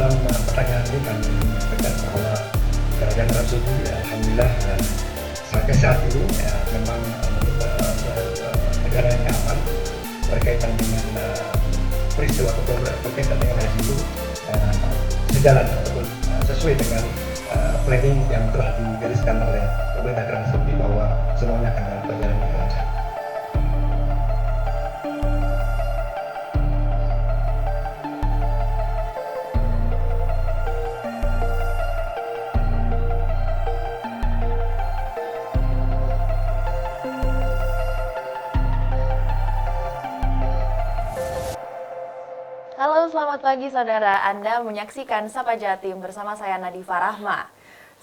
dalam pertanyaan ini kami menyampaikan bahwa kerajaan Arab Saudi alhamdulillah sampai saat ini memang negara yang aman berkaitan dengan peristiwa atau berkaitan dengan haji itu sejalan ataupun sesuai dengan planning yang telah digariskan oleh pemerintah Arab Saudi bahwa semuanya akan berjalan dengan lancar. Halo, selamat pagi saudara. Anda menyaksikan Sapa Jatim bersama saya Nadifa Rahma.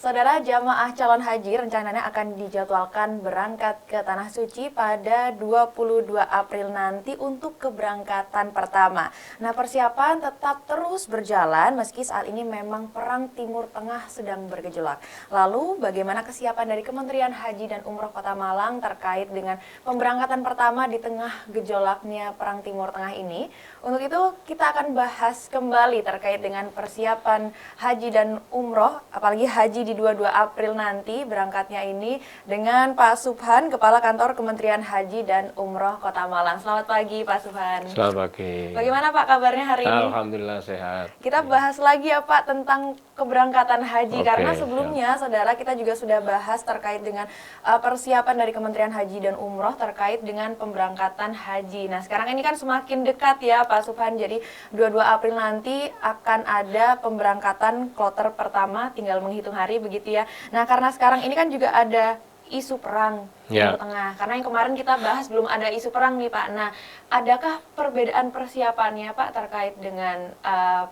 Saudara, jamaah calon haji rencananya akan dijadwalkan berangkat ke Tanah Suci pada 22 April nanti untuk keberangkatan pertama. Nah, persiapan tetap terus berjalan meski saat ini memang perang Timur Tengah sedang bergejolak. Lalu, bagaimana kesiapan dari Kementerian Haji dan Umroh Kota Malang terkait dengan pemberangkatan pertama di tengah gejolaknya perang Timur Tengah ini? Untuk itu, kita akan bahas kembali terkait dengan persiapan haji dan umroh, apalagi haji di 22 April nanti berangkatnya ini dengan Pak Subhan, Kepala Kantor Kementerian Haji dan Umroh Kota Malang. Selamat pagi Pak Subhan. Selamat pagi. Bagaimana Pak kabarnya hari ini? Alhamdulillah sehat. Kita bahas lagi ya Pak tentang keberangkatan haji. Oke, Karena sebelumnya saudara kita juga sudah bahas terkait dengan persiapan dari Kementerian Haji dan Umroh terkait dengan pemberangkatan haji. Nah sekarang ini kan semakin dekat ya Pak Subhan. Jadi 22 April nanti akan ada pemberangkatan kloter pertama, tinggal menghitung hari begitu ya. Nah karena sekarang ini kan juga ada isu perang Timur Tengah. Karena yang kemarin kita bahas belum ada isu perang nih Pak. Nah, adakah perbedaan persiapannya Pak terkait dengan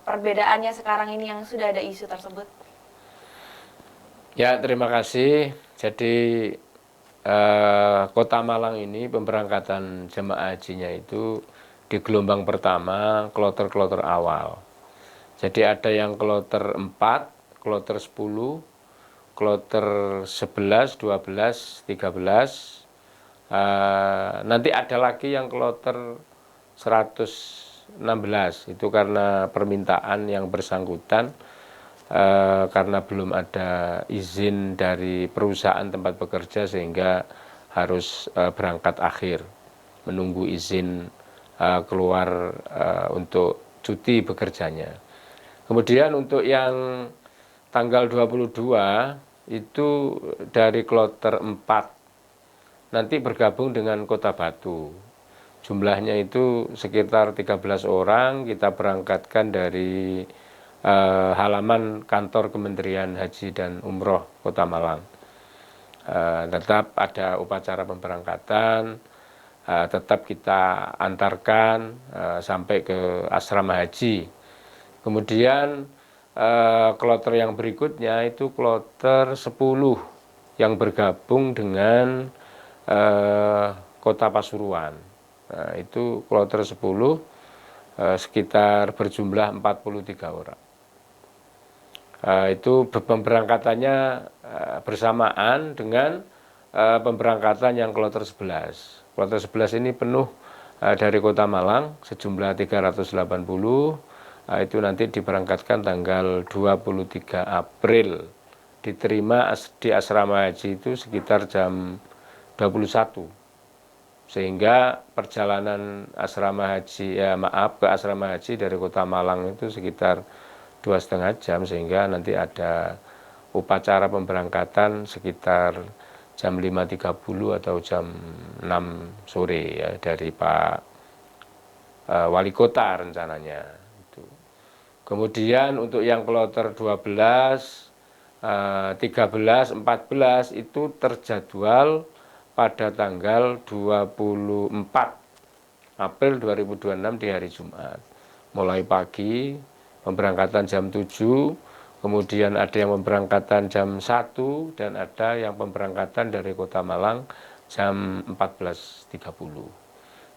perbedaannya sekarang ini yang sudah ada isu tersebut? Ya, terima kasih. Jadi Kota Malang ini pemberangkatan jemaah hajinya itu di gelombang pertama, kloter-kloter awal. Jadi ada yang kloter 4, kloter 10, kloter 11, 12, 13. Nanti ada lagi yang kloter 116. Itu karena permintaan yang bersangkutan, karena belum ada izin dari perusahaan tempat bekerja sehingga harus berangkat akhir, menunggu izin keluar untuk cuti bekerjanya. Kemudian untuk yang tanggal 22 itu dari kloter 4 nanti bergabung dengan Kota Batu. Jumlahnya itu sekitar 13 orang, kita berangkatkan dari halaman kantor Kementerian Haji dan Umroh Kota Malang. Tetap ada upacara pemberangkatan, tetap kita antarkan sampai ke asrama haji. Kemudian kloter yang berikutnya itu kloter 10 yang bergabung dengan Kota Pasuruan. Nah, itu kloter 10 sekitar berjumlah 43 orang. Itu pemberangkatannya bersamaan dengan pemberangkatan yang kloter 11. Kloter 11 ini penuh dari Kota Malang sejumlah 380. Itu nanti diberangkatkan tanggal 23 April. Diterima di asrama haji itu sekitar jam 21. Sehingga perjalanan asrama haji, ke asrama haji dari Kota Malang itu sekitar 2,5 jam, sehingga nanti ada upacara pemberangkatan sekitar jam 5.30 atau jam 6 sore ya, dari Pak Wali Kota rencananya. Kemudian untuk yang kloter 12, 13, 14 itu terjadwal pada tanggal 24 April 2026 di hari Jumat. Mulai pagi, pemberangkatan jam 7, kemudian ada yang pemberangkatan jam 1, dan ada yang pemberangkatan dari Kota Malang jam 14.30.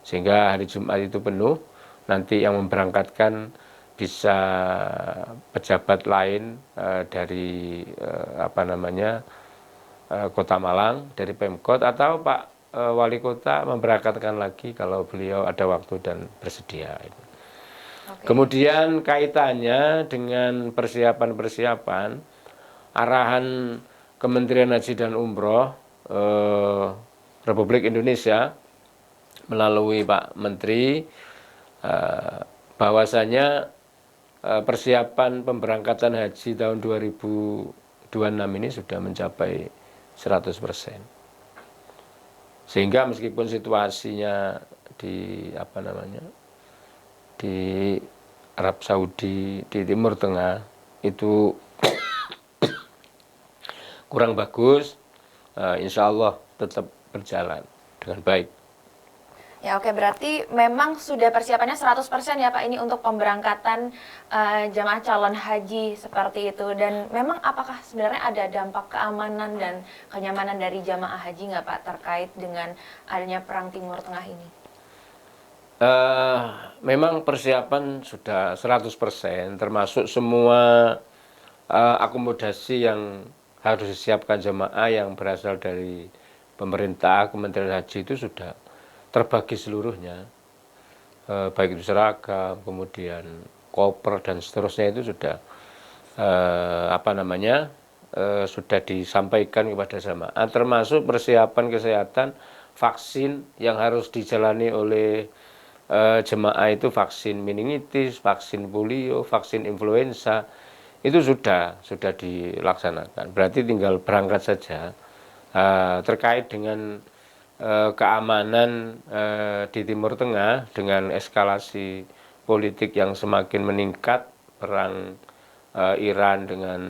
Sehingga hari Jumat itu penuh, nanti yang memberangkatkan bisa pejabat lain dari Kota Malang, dari Pemkot, atau Pak Wali Kota memberangkatkan lagi kalau beliau ada waktu dan bersedia. Oke. Kemudian kaitannya dengan persiapan-persiapan arahan Kementerian Haji dan Umroh Republik Indonesia melalui Pak Menteri bahwasanya persiapan pemberangkatan haji tahun 2026 ini sudah mencapai 100%. Sehingga meskipun situasinya di di Arab Saudi, di Timur Tengah itu kurang bagus, insya Allah tetap berjalan dengan baik. Ya oke, berarti memang sudah persiapannya 100% ya Pak ini untuk pemberangkatan jamaah calon haji seperti itu. Dan memang apakah sebenarnya ada dampak keamanan dan kenyamanan dari jamaah haji nggak Pak terkait dengan adanya perang Timur Tengah ini? Memang persiapan sudah 100%, termasuk semua akomodasi yang harus disiapkan jemaah yang berasal dari pemerintah, Kementerian Haji itu sudah terbagi seluruhnya, baik itu seragam, kemudian koper dan seterusnya itu sudah sudah disampaikan kepada jemaah, termasuk persiapan kesehatan, vaksin yang harus dijalani oleh jemaah itu vaksin meningitis, vaksin polio, vaksin influenza itu sudah dilaksanakan. Berarti tinggal berangkat saja. Terkait dengan keamanan di Timur Tengah dengan eskalasi politik yang semakin meningkat, perang Iran dengan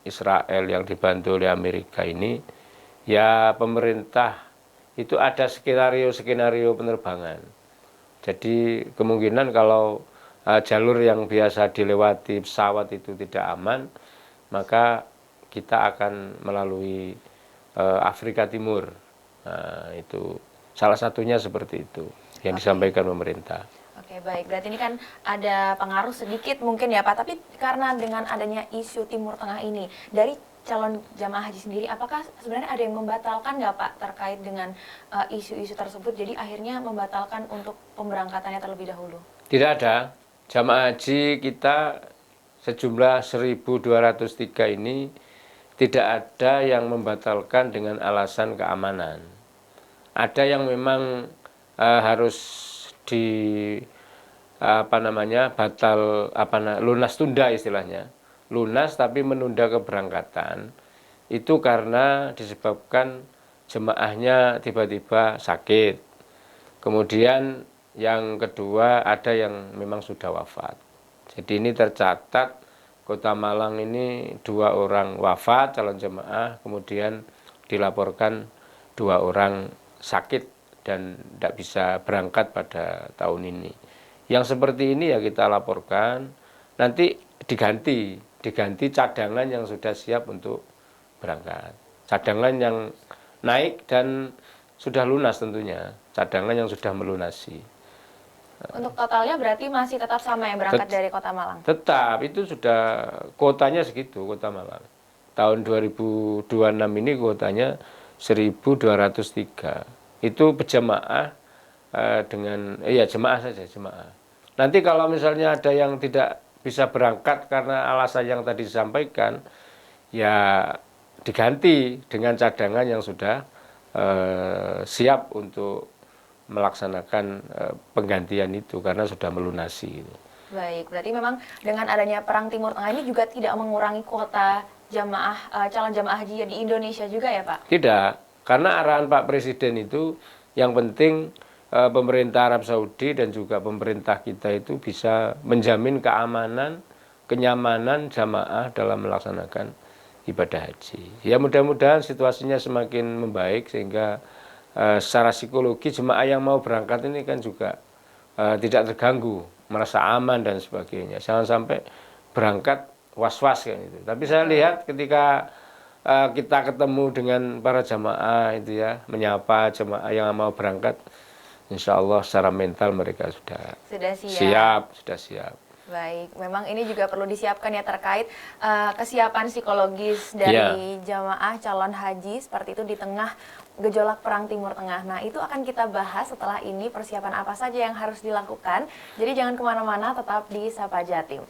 Israel yang dibantu oleh Amerika ini, ya pemerintah itu ada skenario penerbangan. Jadi kemungkinan kalau jalur yang biasa dilewati pesawat itu tidak aman, maka kita akan melalui Afrika Timur. Nah, itu salah satunya seperti itu yang disampaikan pemerintah. Oke, baik. Berarti ini kan ada pengaruh sedikit mungkin ya Pak, tapi karena dengan adanya isu Timur Tengah ini, dari calon jamaah haji sendiri, apakah sebenarnya ada yang membatalkan nggak Pak terkait dengan isu-isu tersebut, jadi akhirnya membatalkan untuk pemberangkatannya terlebih dahulu? Tidak ada. Jamaah haji kita sejumlah 1.203 ini tidak ada yang membatalkan dengan alasan keamanan. Ada yang memang harus lunas tunda istilahnya. Lunas tapi menunda keberangkatan. Itu karena disebabkan jemaahnya tiba-tiba sakit. Kemudian yang kedua ada yang memang sudah wafat. Jadi ini tercatat Kota Malang ini 2 orang wafat calon jemaah, kemudian dilaporkan 2 orang sakit dan tidak bisa berangkat pada tahun ini. Yang seperti ini ya kita laporkan, nanti diganti cadangan yang sudah siap untuk berangkat. Cadangan yang naik dan sudah lunas tentunya, cadangan yang sudah melunasi. Untuk totalnya berarti masih tetap sama yang berangkat dari Kota Malang? Tetap, itu sudah kuotanya segitu, Kota Malang. Tahun 2026 ini kuotanya 1.203. Itu berjamaah jemaah saja, jemaah. Nanti kalau misalnya ada yang tidak bisa berangkat karena alasan yang tadi disampaikan, ya diganti dengan cadangan yang sudah siap untuk melaksanakan penggantian itu karena sudah melunasi. Baik, berarti memang dengan adanya perang Timur Tengah ini juga tidak mengurangi kuota calon jamaah haji di Indonesia juga ya Pak? Tidak, karena arahan Pak Presiden itu yang penting pemerintah Arab Saudi dan juga pemerintah kita itu bisa menjamin keamanan, kenyamanan jamaah dalam melaksanakan ibadah haji. Ya mudah-mudahan situasinya semakin membaik sehingga secara psikologi jemaah yang mau berangkat ini kan juga tidak terganggu, merasa aman dan sebagainya. Jangan sampai berangkat was-was kan itu. Tapi saya lihat ketika kita ketemu dengan para jemaah itu ya, menyapa jemaah yang mau berangkat, insya Allah secara mental mereka sudah siap. Baik, memang ini juga perlu disiapkan ya terkait kesiapan psikologis dari jamaah calon haji seperti itu di tengah gejolak perang Timur Tengah. Nah, itu akan kita bahas setelah ini persiapan apa saja yang harus dilakukan. Jadi jangan kemana-mana, tetap di Sapa Jatim.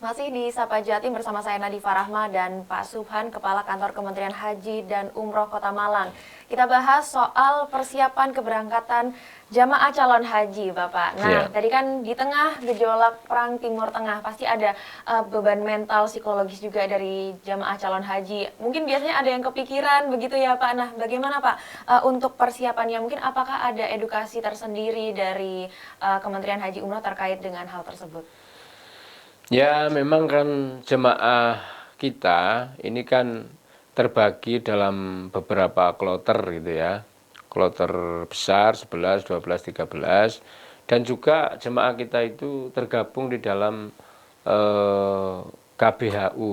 Masih di Sapa Jatim bersama saya Nadifa Rahma dan Pak Subhan, Kepala Kantor Kementerian Haji dan Umroh Kota Malang. Kita bahas soal persiapan keberangkatan jamaah calon haji, Bapak. Nah, tadi kan di tengah gejolak perang Timur Tengah, pasti ada beban mental, psikologis juga dari jamaah calon haji. Mungkin biasanya ada yang kepikiran begitu ya, Pak. Nah, bagaimana, Pak, untuk persiapannya? Mungkin apakah ada edukasi tersendiri dari Kementerian Haji Umroh terkait dengan hal tersebut? Ya, memang kan jemaah kita ini kan terbagi dalam beberapa kloter gitu ya. Kloter besar 11, 12, 13 dan juga jemaah kita itu tergabung di dalam KBHU,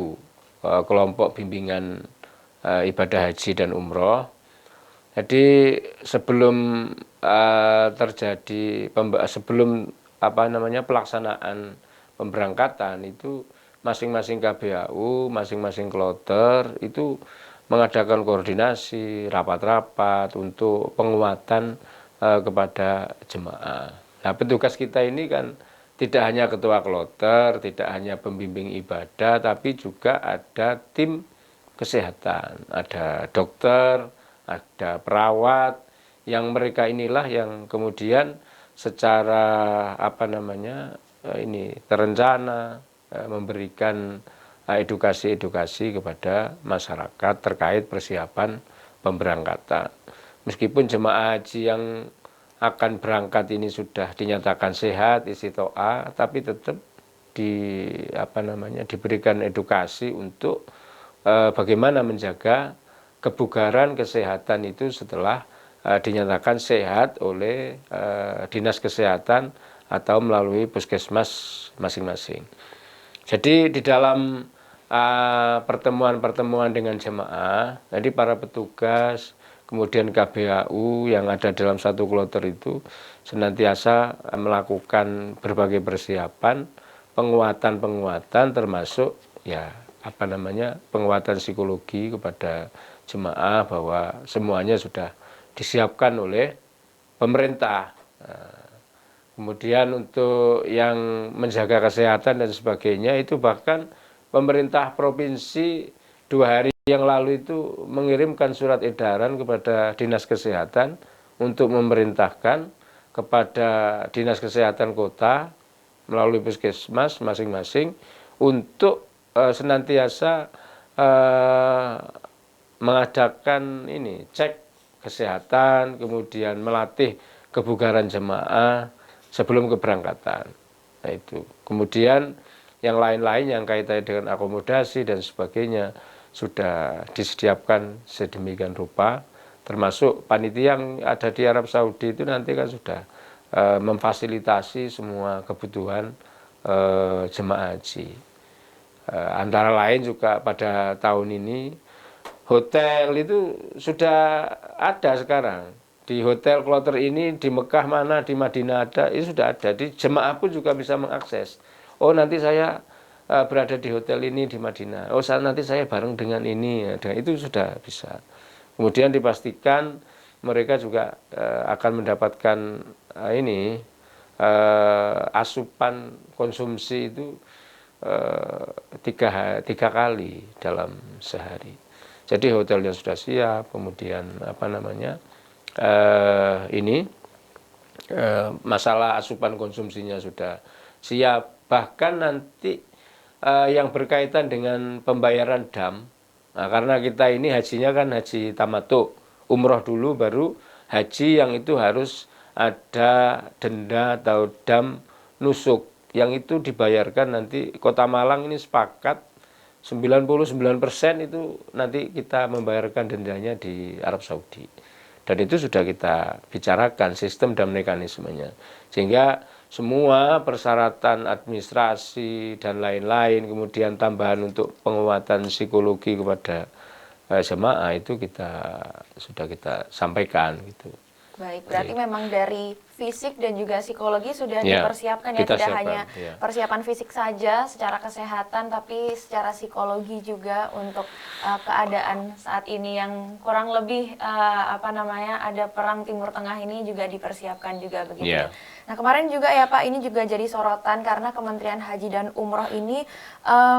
kelompok bimbingan ibadah haji dan umroh. Jadi sebelum pelaksanaan pemberangkatan itu masing-masing KBHU, masing-masing kloter itu mengadakan koordinasi, rapat-rapat untuk penguatan kepada jemaah. Nah, petugas kita ini kan tidak hanya ketua kloter, tidak hanya pembimbing ibadah, tapi juga ada tim kesehatan, ada dokter, ada perawat, yang mereka inilah yang kemudian secara terencana memberikan edukasi-edukasi kepada masyarakat terkait persiapan pemberangkatan. Meskipun jemaah haji yang akan berangkat ini sudah dinyatakan sehat, istiqoah, tapi tetap diberikan edukasi untuk bagaimana menjaga kebugaran kesehatan itu setelah dinyatakan sehat oleh dinas kesehatan atau melalui puskesmas masing-masing. Jadi di dalam pertemuan-pertemuan dengan jemaah, jadi para petugas, kemudian KBHU yang ada dalam satu kloter itu senantiasa melakukan berbagai persiapan, penguatan termasuk penguatan psikologi kepada jemaah bahwa semuanya sudah disiapkan oleh pemerintah. Kemudian untuk yang menjaga kesehatan dan sebagainya itu bahkan pemerintah provinsi 2 hari yang lalu itu mengirimkan surat edaran kepada dinas kesehatan untuk memerintahkan kepada dinas kesehatan kota melalui puskesmas masing-masing untuk senantiasa mengadakan cek kesehatan, kemudian melatih kebugaran jemaah sebelum keberangkatan. Nah itu. Kemudian yang lain-lain yang kaitannya dengan akomodasi dan sebagainya sudah disediakan sedemikian rupa, termasuk panitia yang ada di Arab Saudi itu nanti kan sudah memfasilitasi semua kebutuhan jemaah haji. Antara lain juga pada tahun ini hotel itu sudah ada sekarang. Di hotel kloter ini di Mekah mana, di Madinah ada, itu sudah ada. Di jemaah pun juga bisa mengakses. Oh nanti saya berada di hotel ini di Madinah. Oh nanti saya bareng dengan ini, dengan itu sudah bisa. Kemudian dipastikan mereka juga akan mendapatkan asupan konsumsi itu 3 kali dalam sehari. Jadi hotelnya sudah siap, kemudian masalah asupan konsumsinya sudah siap. Bahkan nanti yang berkaitan dengan pembayaran dam, nah, karena kita ini hajinya kan haji tamattu, umroh dulu baru haji yang itu harus ada denda atau dam nusuk yang itu dibayarkan nanti Kota Malang ini sepakat 99% itu nanti kita membayarkan dendanya di Arab Saudi. Dan itu sudah kita bicarakan sistem dan mekanismenya. Sehingga semua persyaratan administrasi dan lain-lain, kemudian tambahan untuk penguatan psikologi kepada jemaah itu sudah kita sampaikan gitu. Baik, berarti memang dari fisik dan juga psikologi sudah Ya, dipersiapkan ya, kita tidak siapkan, hanya ya. persiapan fisik saja secara kesehatan, tapi secara psikologi juga untuk keadaan saat ini yang kurang lebih ada perang Timur Tengah ini juga dipersiapkan juga begitu Ya. ya. Nah kemarin juga ya Pak, ini juga jadi sorotan karena Kementerian Haji dan Umroh ini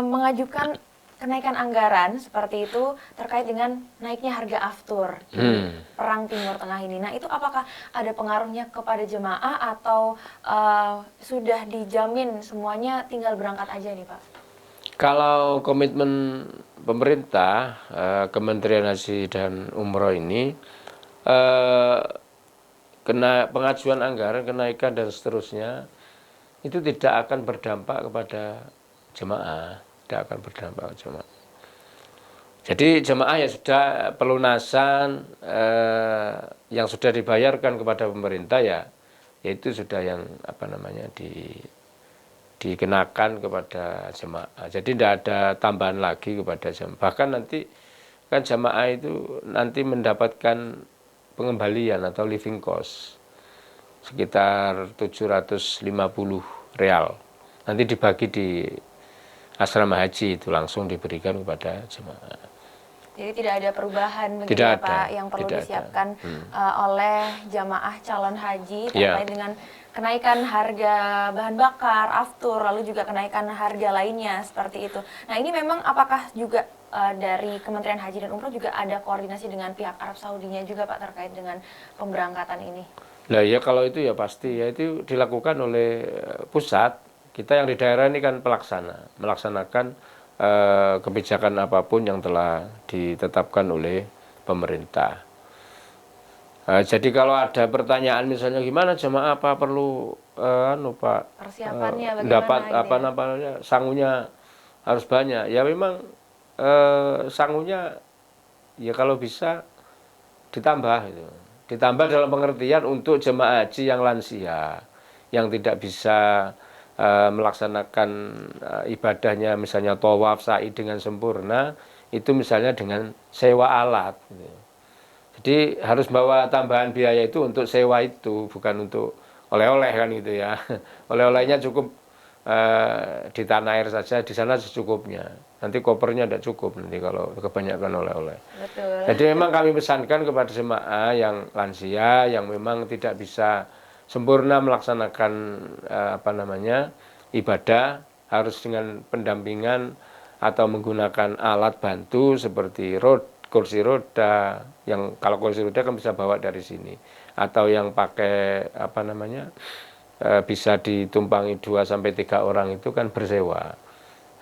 mengajukan kenaikan anggaran seperti itu terkait dengan naiknya harga aftur di perang Timur Tengah ini. Nah itu apakah ada pengaruhnya kepada jemaah atau sudah dijamin semuanya tinggal berangkat aja nih Pak? Kalau komitmen pemerintah, Kementerian Haji dan Umroh ini, pengajuan anggaran, kenaikan dan seterusnya, itu tidak akan berdampak kepada jemaah. Tidak akan berdampak ke jemaah. Jadi jemaah ya sudah pelunasan yang sudah dibayarkan kepada pemerintah yaitu sudah yang dikenakan kepada jemaah. Jadi tidak ada tambahan lagi kepada jemaah. Bahkan nanti kan jemaah itu nanti mendapatkan pengembalian atau living cost sekitar 750 real. Nanti dibagi di asrama haji itu langsung diberikan kepada jemaah. Jadi tidak ada perubahan begitu Tidak ya ada, Pak yang perlu tidak disiapkan oleh jamaah calon haji Ya. terkait dengan kenaikan harga bahan bakar, aftur, lalu juga kenaikan harga lainnya seperti itu. Nah ini memang apakah juga dari Kementerian Haji dan Umroh juga ada koordinasi dengan pihak Arab Saudinya juga Pak terkait dengan pemberangkatan ini? Nah ya kalau itu ya pasti ya itu dilakukan oleh pusat. Kita yang di daerah ini kan melaksanakan kebijakan apapun yang telah ditetapkan oleh pemerintah. Jadi kalau ada pertanyaan misalnya gimana jemaah apa perlu Pak Persiapannya dapat bagaimana gitu ya? sangunya harus banyak. Ya memang sangunya ya kalau bisa ditambah gitu. Ditambah dalam pengertian untuk jemaah haji yang lansia yang tidak bisa melaksanakan ibadahnya misalnya tawaf sa'i dengan sempurna itu misalnya dengan sewa alat gitu. Jadi harus bawa tambahan biaya itu untuk sewa itu bukan untuk oleh-oleh kan gitu ya. Oleh-olehnya cukup di tanah air saja di sana secukupnya. Nanti kopernya tidak cukup nanti kalau kebanyakan oleh-oleh. Betul. Jadi memang kami pesankan kepada jemaah yang lansia yang memang tidak bisa sempurna melaksanakan ibadah harus dengan pendampingan atau menggunakan alat bantu seperti kursi roda yang kalau kursi roda kan bisa bawa dari sini atau yang pakai bisa ditumpangi 2 sampai 3 orang itu kan bersewa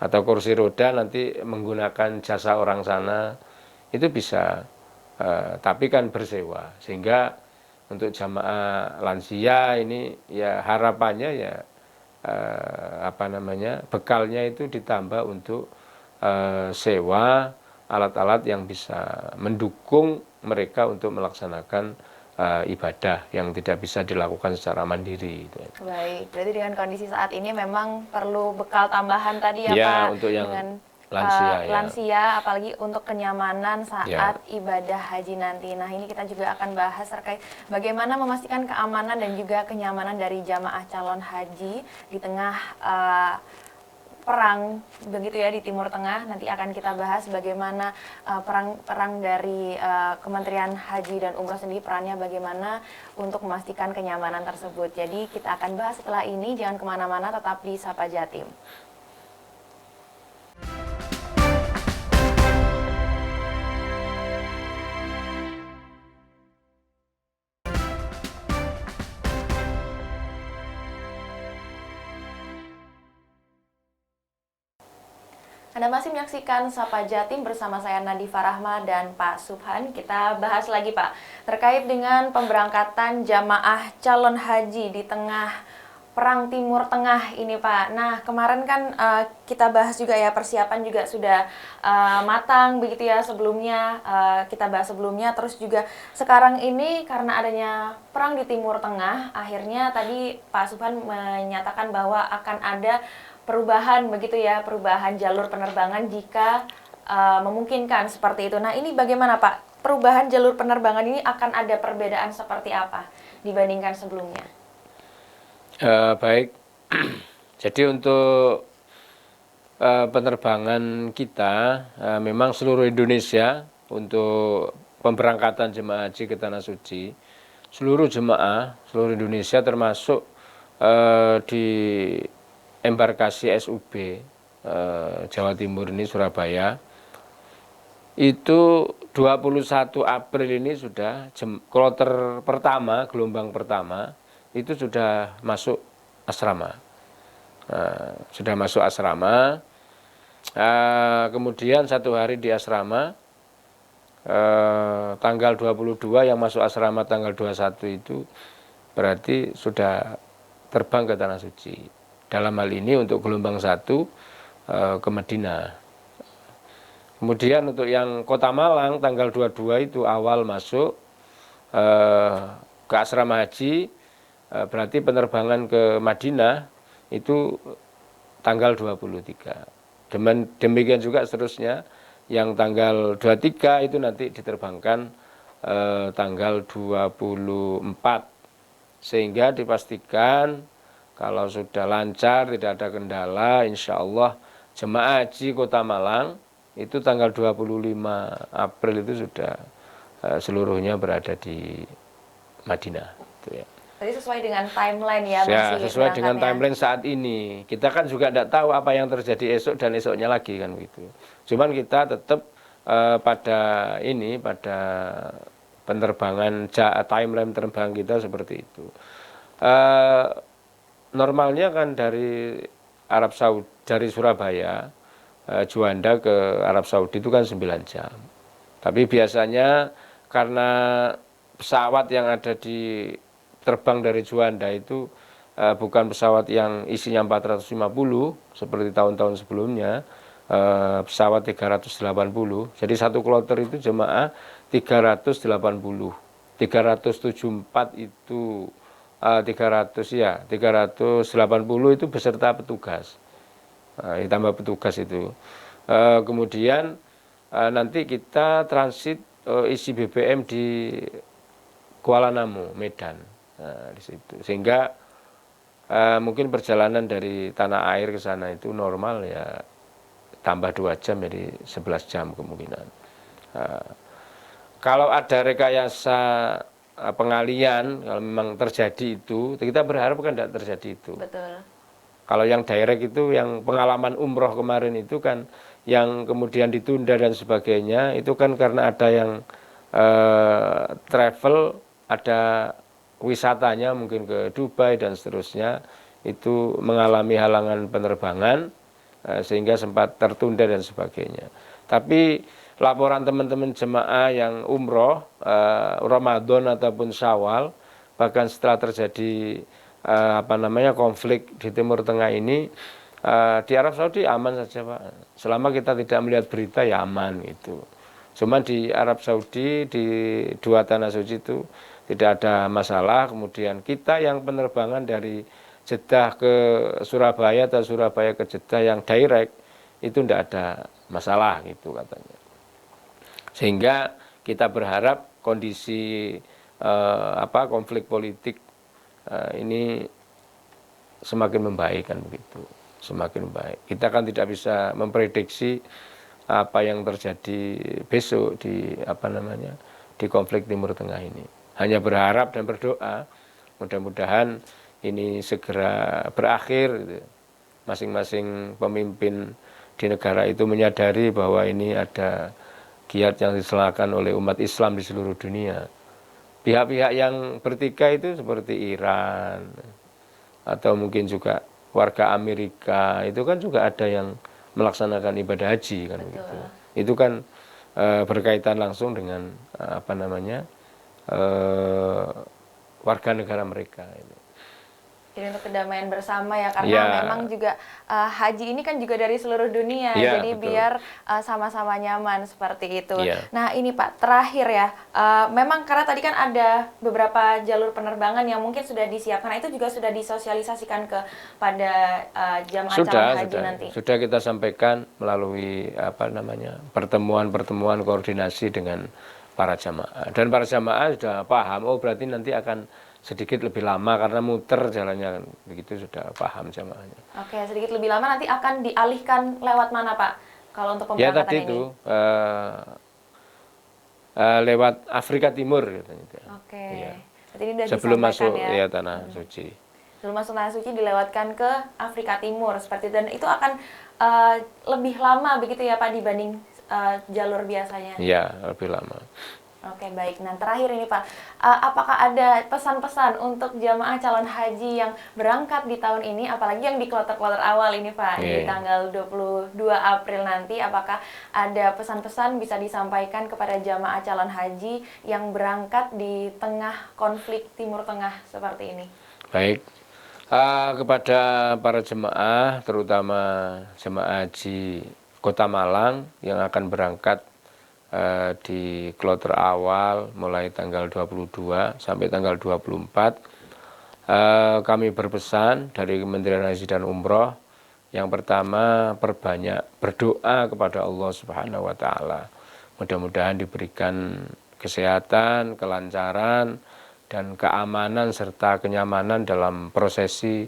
atau kursi roda nanti menggunakan jasa orang sana itu bisa tapi kan bersewa sehingga untuk jamaah lansia ini ya harapannya ya bekalnya itu ditambah untuk sewa alat-alat yang bisa mendukung mereka untuk melaksanakan ibadah yang tidak bisa dilakukan secara mandiri. Baik, berarti dengan kondisi saat ini memang perlu bekal tambahan tadi ya, Ya, Pak, untuk yang dengan lansia, ya. lansia, apalagi untuk kenyamanan saat Ya. ibadah haji nanti. Nah ini kita juga akan bahas terkait bagaimana memastikan keamanan dan juga kenyamanan dari jamaah calon haji di tengah perang begitu ya di Timur Tengah. Nanti akan kita bahas bagaimana perang dari Kementerian Haji dan Umroh sendiri perannya bagaimana untuk memastikan kenyamanan tersebut. Jadi kita akan bahas setelah ini, jangan kemana-mana, tetap di Sapa Jatim. Anda masih menyaksikan Sapa Jatim bersama saya Nadifa Rahma dan Pak Subhan. Kita bahas lagi Pak, terkait dengan pemberangkatan jamaah calon haji di tengah Perang Timur Tengah ini Pak. Nah kemarin kan kita bahas juga ya, persiapan juga sudah matang begitu ya sebelumnya, kita bahas sebelumnya. Terus juga sekarang ini karena adanya perang di Timur Tengah, akhirnya tadi Pak Subhan menyatakan bahwa akan ada perubahan begitu ya, perubahan jalur penerbangan jika memungkinkan seperti itu. Nah ini bagaimana Pak? Perubahan jalur penerbangan ini akan ada perbedaan seperti apa dibandingkan sebelumnya? Baik, jadi untuk penerbangan kita memang seluruh Indonesia untuk pemberangkatan jemaah haji ke Tanah Suci, seluruh jemaah seluruh Indonesia termasuk di embarkasi SUB Jawa Timur ini Surabaya, itu 21 April ini sudah kloter pertama, gelombang pertama itu sudah masuk asrama. Sudah masuk asrama. Kemudian 1 hari di asrama, tanggal 22 yang masuk asrama tanggal 21 itu berarti sudah terbang ke Tanah Suci. Dalam hal ini untuk gelombang 1 ke Madinah. Kemudian untuk yang Kota Malang tanggal 22 itu awal masuk ke asrama haji, berarti penerbangan ke Madinah itu tanggal 23. Demikian juga seterusnya, yang tanggal 23 itu nanti diterbangkan tanggal 24. Sehingga dipastikan kalau sudah lancar, tidak ada kendala, insya Allah jemaah haji Kota Malang itu tanggal 25 April itu sudah seluruhnya berada di Madinah. Itu ya. Jadi sesuai dengan timeline ya, Ya, masih sesuai dengan berangkatnya. timeline saat ini. Kita kan juga tidak tahu apa yang terjadi esok dan esoknya lagi kan gitu. Cuman kita tetap pada penerbangan timeline terbang kita seperti itu. Normalnya kan dari Arab Saudi, dari Surabaya Juanda ke Arab Saudi itu kan 9 jam. Tapi biasanya karena pesawat yang ada di terbang dari Juanda itu bukan pesawat yang isinya 450 seperti tahun-tahun sebelumnya, pesawat 380. Jadi satu kloter itu jemaah 380. 374 itu 380 itu beserta petugas. Ditambah petugas itu. Kemudian nanti kita transit isi BBM di Kuala Namu, Medan. Di situ. Sehingga mungkin perjalanan dari tanah air ke sana itu normal ya tambah 2 jam jadi 11 jam kemungkinan. Kalau ada rekayasa pengalian, kalau memang terjadi itu, kita berharap kan tidak terjadi itu. Betul. Kalau yang direct itu, yang pengalaman umroh kemarin itu kan, yang kemudian ditunda dan sebagainya, itu kan karena ada yang travel, ada wisatanya mungkin ke Dubai dan seterusnya, itu mengalami halangan penerbangan, sehingga sempat tertunda dan sebagainya. Tapi laporan teman-teman jemaah yang umroh, Ramadan ataupun Syawal, bahkan setelah terjadi konflik di Timur Tengah ini, di Arab Saudi aman saja Pak. Selama kita tidak melihat berita ya aman itu. Cuma di Arab Saudi, di 2 tanah suci itu tidak ada masalah. Kemudian kita yang penerbangan dari Jeddah ke Surabaya atau Surabaya ke Jeddah yang direct itu tidak ada masalah gitu katanya. Sehingga kita berharap kondisi konflik politik ini semakin membaik kan begitu, semakin baik. Kita kan tidak bisa memprediksi apa yang terjadi besok di di konflik Timur Tengah ini. Hanya berharap dan berdoa mudah-mudahan ini segera berakhir gitu. Masing-masing pemimpin di negara itu menyadari bahwa ini ada giat yang diselaraskan oleh umat Islam di seluruh dunia. Pihak-pihak yang bertikai itu seperti Iran atau mungkin juga warga Amerika itu kan juga ada yang melaksanakan ibadah haji kan begitu. Itu kan berkaitan langsung dengan warga negara mereka. Jadi untuk kedamaian bersama ya, karena Ya. memang juga haji ini kan juga dari seluruh dunia, Ya, jadi betul. biar sama-sama nyaman seperti itu. Ya. Nah ini Pak, terakhir ya, memang karena tadi kan ada beberapa jalur penerbangan yang mungkin sudah disiapkan, itu juga sudah disosialisasikan kepada jamaah calon haji nanti. Sudah kita sampaikan melalui pertemuan-pertemuan koordinasi dengan para jamaah, dan para jamaah sudah paham, oh berarti nanti akan sedikit lebih lama karena muter jalannya, begitu sudah paham jamaahnya. Oke, sedikit lebih lama nanti akan dialihkan lewat mana Pak? Kalau untuk Ya pemberangkatan tadi ini? itu lewat Afrika Timur katanya. Oke, Iya. berarti ini sudah Sebelum disampaikan masuk ya. tanah suci. Sebelum masuk tanah suci dilewatkan ke Afrika Timur seperti itu, dan itu akan lebih lama begitu ya Pak dibanding jalur biasanya. Iya, lebih lama. Oke, baik. Nah, terakhir ini Pak, apakah ada pesan-pesan untuk jamaah calon haji yang berangkat di tahun ini, apalagi yang di kloter-kloter awal ini Pak, di tanggal 22 April nanti, apakah ada pesan-pesan bisa disampaikan kepada jamaah calon haji yang berangkat di tengah konflik Timur Tengah seperti ini? Baik, kepada para jemaah, terutama jemaah haji Kota Malang yang akan berangkat di kloter awal mulai tanggal 22 sampai tanggal 24, kami berpesan dari Kementerian Haji dan Umroh, yang pertama perbanyak berdoa kepada Allah Subhanahu wa Ta'ala. Mudah-mudahan diberikan kesehatan, kelancaran, dan keamanan serta kenyamanan dalam prosesi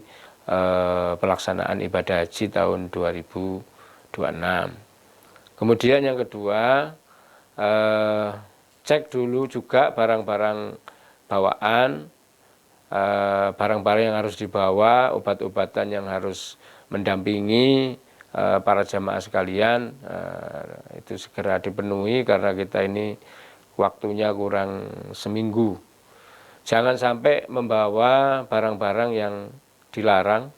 pelaksanaan ibadah haji tahun 2026. Kemudian yang kedua, cek dulu juga barang-barang bawaan, barang-barang yang harus dibawa, obat-obatan yang harus mendampingi para jamaah sekalian, itu segera dipenuhi karena kita ini waktunya kurang seminggu. Jangan sampai membawa barang-barang yang dilarang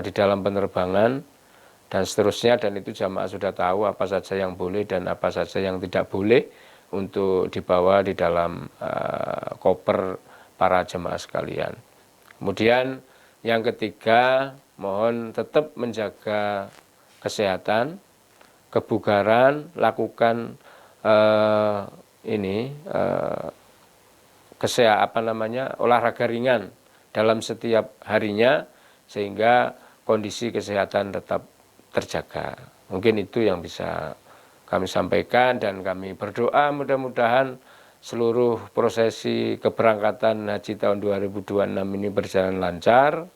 di dalam penerbangan dan seterusnya, dan itu jamaah sudah tahu apa saja yang boleh dan apa saja yang tidak boleh untuk dibawa di dalam koper para jamaah sekalian. Kemudian yang ketiga, mohon tetap menjaga kesehatan, kebugaran, lakukan olahraga ringan dalam setiap harinya sehingga kondisi kesehatan tetap terjaga. Mungkin itu yang bisa kami sampaikan, dan kami berdoa mudah-mudahan seluruh prosesi keberangkatan haji tahun 2026 ini berjalan lancar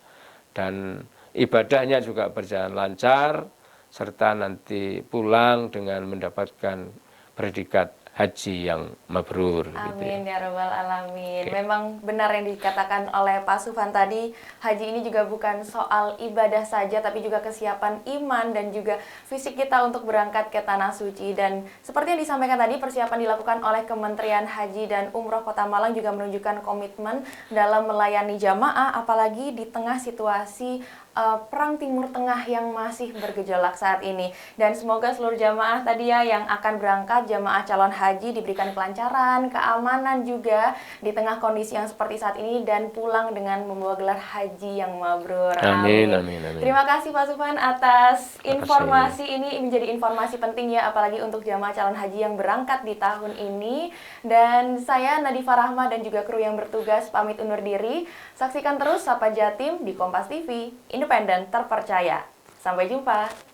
dan ibadahnya juga berjalan lancar, serta nanti pulang dengan mendapatkan predikat haji yang mabrur. Amin ya rabbal alamin. Memang benar yang dikatakan oleh Pak Sufan tadi, haji ini juga bukan soal ibadah saja, tapi juga kesiapan iman dan juga fisik kita untuk berangkat ke tanah suci. Dan seperti yang disampaikan tadi, persiapan dilakukan oleh Kementerian Haji dan Umroh Kota Malang juga menunjukkan komitmen dalam melayani jamaah, apalagi di tengah situasi perang Timur Tengah yang masih bergejolak saat ini. Dan semoga seluruh jamaah tadi ya yang akan berangkat, jamaah calon haji diberikan kelancaran, keamanan juga di tengah kondisi yang seperti saat ini, dan pulang dengan membawa gelar haji yang mabrur. Amin, amin, amin. Terima kasih Pak Sufan atas informasi ini, menjadi informasi penting ya, apalagi untuk jamaah calon haji yang berangkat di tahun ini. Dan saya Nadifa Rahma dan juga kru yang bertugas pamit undur diri. Saksikan terus Sapa Jatim di Kompas TV, independen terpercaya. Sampai jumpa.